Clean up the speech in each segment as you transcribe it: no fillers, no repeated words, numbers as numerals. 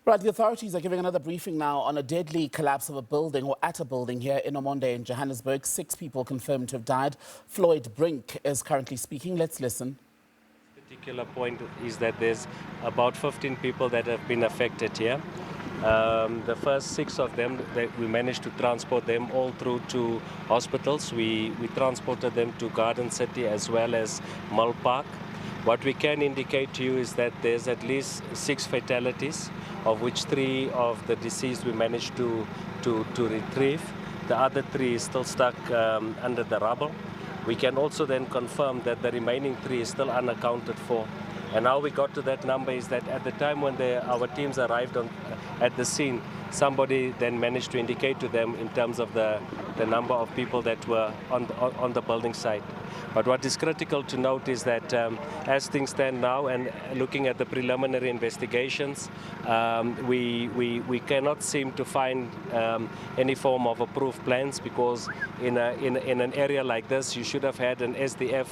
Right, the authorities are giving another briefing now on a deadly collapse of a building or at a building here in Ormonde in Johannesburg. 6 people confirmed to have died. Floyd Brink is currently speaking. Let's listen. The particular point is that there's about 15 people that have been affected here. The first 6 of them, we managed to transport them all through to hospitals. We transported them to Garden City as well as Mall Park. What we can indicate to you is that there's at least 6 fatalities, of which 3 of the deceased we managed to retrieve. The other 3 is still stuck under the rubble. We can also then confirm that the remaining 3 is still unaccounted for. And how we got to that number is that at the time when our teams arrived at the scene, somebody then managed to indicate to them in terms of the number of people that were on the building site. But what is critical to note is that as things stand now and looking at the preliminary investigations, we cannot seem to find any form of approved plans, because in an area like this you should have had an SDF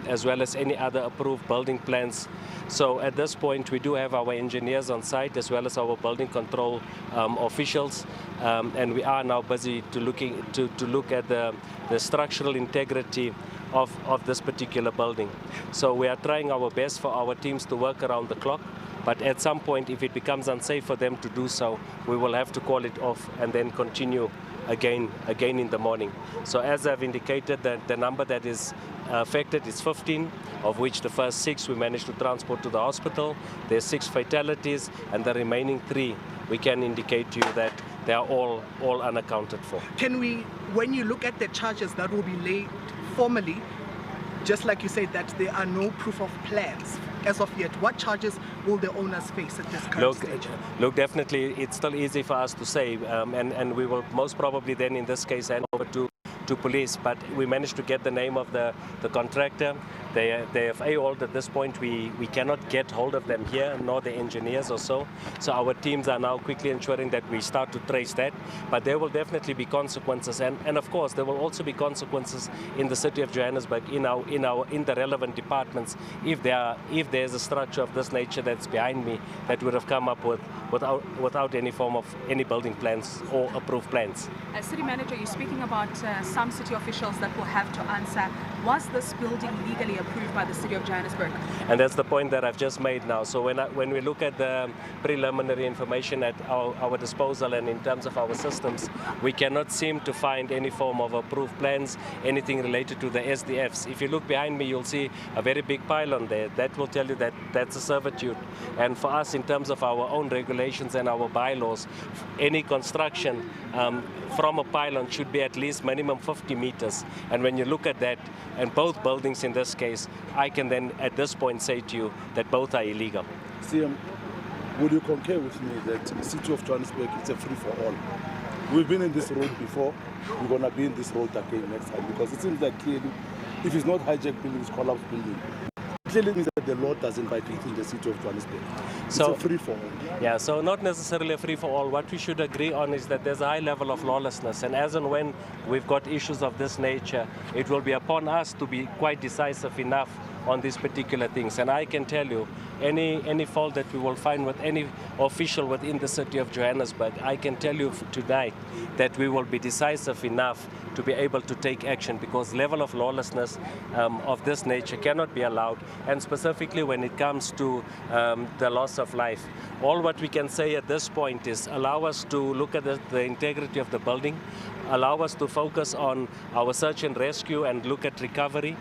as well as any other approved building plans. So at this point we do have our engineers on site as well as our building control officials, and we are now busy to look at the structural integrity of this particular building. So we are trying our best for our teams to work around the clock, but at some point if it becomes unsafe for them to do so, we will have to call it off and then continue again in the morning. So as I've indicated, that the number that is affected is 15, of which the first 6 we managed to transport to the hospital. There's 6 fatalities, and the remaining 3 we can indicate to you that they are all unaccounted for. Can we, when you look at the charges that will be laid formally, just like you said that there are no proof of plans as of yet, what charges will the owners face at this current stage? Look, definitely it's still easy for us to say, and we will most probably then in this case hand over to police, but we managed to get the name of the contractor. They have AWOL'd at this point. We cannot get hold of them here, nor the engineers or so. So our teams are now quickly ensuring that we start to trace that. But there will definitely be consequences, and of course there will also be consequences in the city of Johannesburg in the relevant departments if there's a structure of this nature that's behind me that would have come up without any form of any building plans or approved plans. As City Manager, you're speaking about some city officials that will have to answer. Was this building legally approved by the City of Johannesburg? And that's the point that I've just made now. So when we look at the preliminary information at our disposal and in terms of our systems, we cannot seem to find any form of approved plans, anything related to the SDFs. If you look behind me, you'll see a very big pylon there. That will tell you that that's a servitude. And for us, in terms of our own regulations and our bylaws, any construction from a pylon should be at least minimum 50 meters. And when you look at that, and both buildings in this case, I can then at this point say to you that both are illegal. CM, would you concur with me that the city of Johannesburg is a free-for-all? We've been in this road before, we're going to be in this road again next time, because it seems like clearly, if it's not hijacked building, it's collapsed building. Clearly means that the law doesn't bite within the city of Johannesburg. It's a free-for-all. Yeah, so not necessarily a free-for-all. What we should agree on is that there's a high level of lawlessness, and as and when we've got issues of this nature, it will be upon us to be quite decisive enough on these particular things. And I can tell you, any fault that we will find with any official within the city of Johannesburg, I can tell you tonight that we will be decisive enough to be able to take action, because level of lawlessness of this nature cannot be allowed, and specifically when it comes to the loss of life. All what we can say at this point is allow us to look at the integrity of the building, allow us to focus on our search and rescue and look at recovery.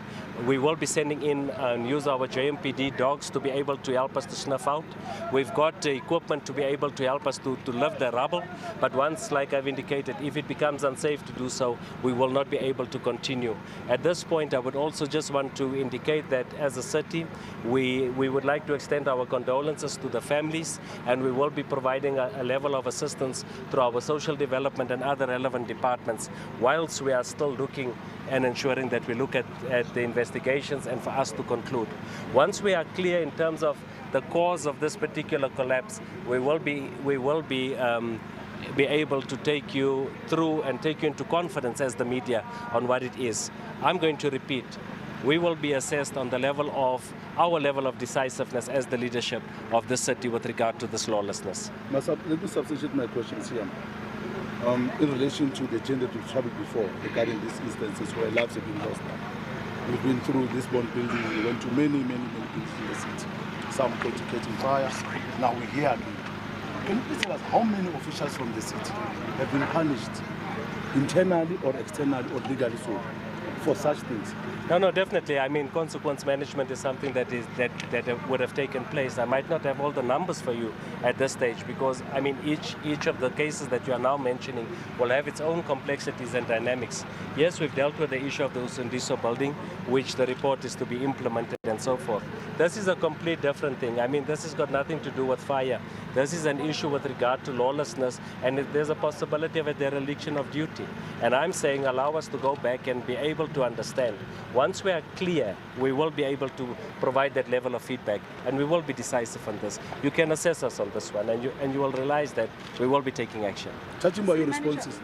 We will be sending in and use our JMPD dogs to be able to help us to snuff out. We've got equipment to be able to help us to lift the rubble, but once, like I've indicated, if it becomes unsafe to do so, we will not be able to continue. At this point, I would also just want to indicate that as a city, we would like to extend our condolences to the families, and we will be providing a level of assistance through our social development and other relevant departments, whilst we are still looking and ensuring that we look at the investigations and for us to conclude. Once we are clear in terms of the cause of this particular collapse, we will be able to take you through and take you into confidence as the media on what it is. I'm going to repeat, we will be assessed on the level of our level of decisiveness as the leadership of the city with regard to this lawlessness. Let me substitute my questions here. In relation to the gender trouble before, regarding these instances where lives have been lost. We've been through this Ormonde building, we went to many buildings in the city. Some catching fire, now we're here again. Can you please tell us how many officials from the city have been punished internally or externally or legally so for such things? No, definitely. I mean, consequence management is something that would have taken place. I might not have all the numbers for you at this stage because, I mean, each of the cases that you are now mentioning will have its own complexities and dynamics. Yes, we've dealt with the issue of the Usundiso building, which the report is to be implemented and so forth. This is a complete different thing. I mean, this has got nothing to do with fire. This is an issue with regard to lawlessness, and there's a possibility of a dereliction of duty. And I'm saying allow us to go back and be able to understand. Once we are clear, we will be able to provide that level of feedback, and we will be decisive on this. You can assess us on this one, and you will realize that we will be taking action. Judging by your responses,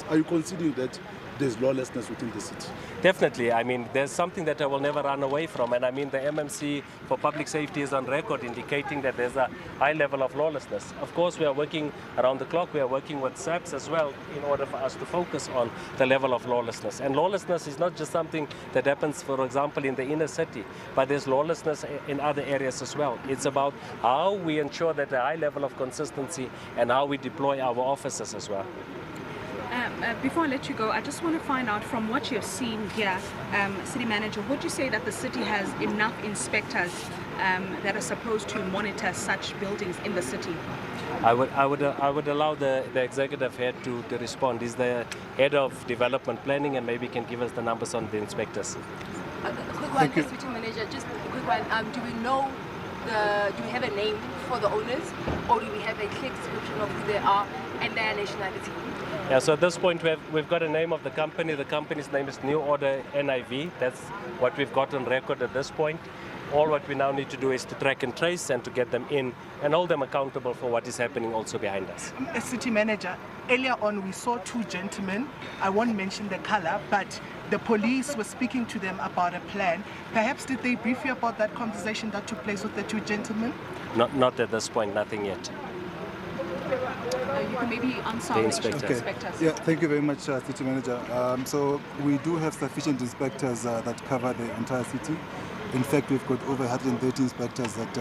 are you considering that there's lawlessness within the city? Definitely. I mean, there's something that I will never run away from. And I mean, the MMC for Public Safety is on record indicating that there's a high level of lawlessness. Of course, we are working around the clock. We are working with SABC as well in order for us to focus on the level of lawlessness. And lawlessness is not just something that happens, for example, in the inner city, but there's lawlessness in other areas as well. It's about how we ensure that a high level of consistency and how we deploy our officers as well. Before I let you go, I just want to find out from what you've seen here, City Manager, would you say that the city has enough inspectors that are supposed to monitor such buildings in the city? I would allow the executive head to respond. He's the head of development planning and maybe can give us the numbers on the inspectors. A quick one, City Manager, just a quick one. Do we have a name for the owners, or do we have a clear description of who they are and their nationality? Yeah, so at this point we've got a name of the company. The company's name is New Order NIV. That's what we've got on record at this point. All what we now need to do is to track and trace and to get them in and hold them accountable for what is happening also behind us. City Manager, earlier on we saw two gentlemen, I won't mention the color, but the police were speaking to them about a plan. Perhaps did they brief you about that conversation that took place with the two gentlemen? Not at this point, nothing yet. You can maybe answer the the inspectors. Yeah, thank you very much, City Manager. So we do have sufficient inspectors that cover the entire city. In fact, we've got over 130 inspectors that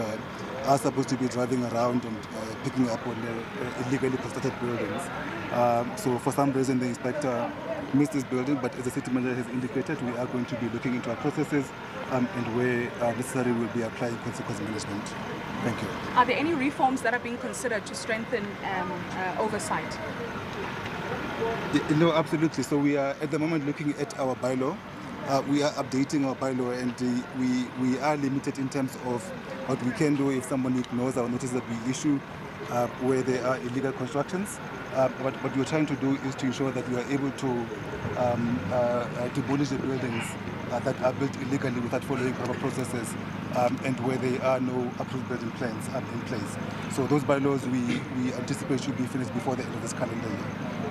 are supposed to be driving around and picking up on illegally constructed buildings. So for some reason, the inspector missed this building, but as the city manager has indicated, we are going to be looking into our processes and where necessary, we'll be applying consequence management. Thank you. Are there any reforms that are being considered to strengthen oversight? No, absolutely. So we are at the moment looking at our bylaw. We are updating our bylaw, and we are limited in terms of what we can do if someone ignores our notice that we issue where there are illegal constructions. What we're trying to do is to ensure that we are able to demolish the buildings that are built illegally without following proper processes, and where there are no approved building plans in place. So those bylaws we anticipate should be finished before the end of this calendar year.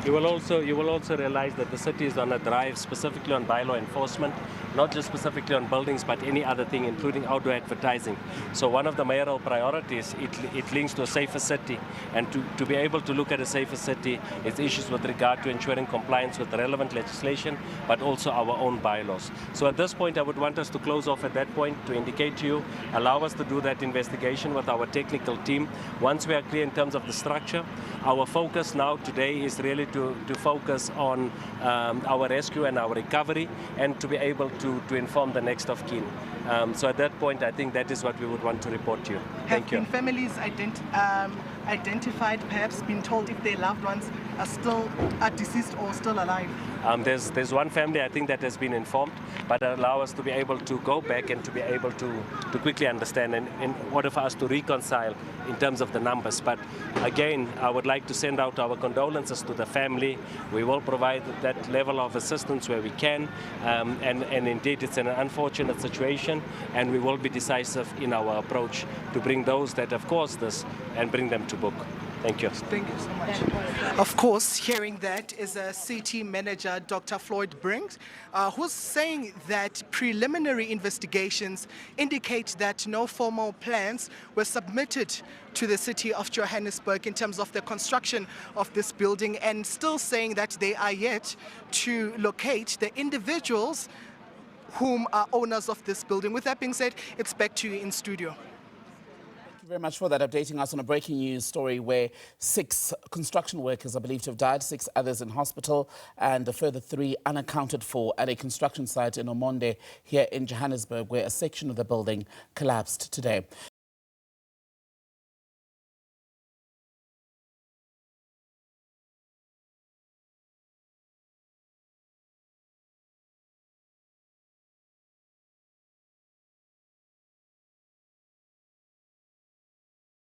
You will also realize that the city is on a drive specifically on bylaw enforcement, not just specifically on buildings, but any other thing, including outdoor advertising. So one of the mayoral priorities, it links to a safer city, and to be able to look at a safer city is issues with regard to ensuring compliance with relevant legislation, but also our own bylaws. So at this point, I would want us to close off at that point to indicate to you, allow us to do that investigation with our technical team. Once we are clear in terms of the structure, our focus now today is really to focus on our rescue and our recovery, and to be able to inform the next of kin. So at that point, I think that is what we would want to report to you. Thank you. Have been families identified, perhaps been told if their loved ones are deceased or still alive? There's one family, I think, that has been informed, but allow us to be able to go back and to be able to quickly understand, and in order for us to reconcile in terms of the numbers. But again, I would like to send out our condolences to the family. We will provide that level of assistance where we can, and indeed it's an unfortunate situation, and we will be decisive in our approach to bring those that have caused this and bring them to book. Thank you. Thank you so much. Of course, hearing that is a City Manager Dr. Floyd Brink, who's saying that preliminary investigations indicate that no formal plans were submitted to the City of Johannesburg in terms of the construction of this building, and still saying that they are yet to locate the individuals whom are owners of this building. With that being said, it's back to you in studio. Thank you very much for that, updating us on a breaking news story where 6 construction workers are believed to have died, 6 others in hospital, and a further 3 unaccounted for at a construction site in Ormonde here in Johannesburg, where a section of the building collapsed today.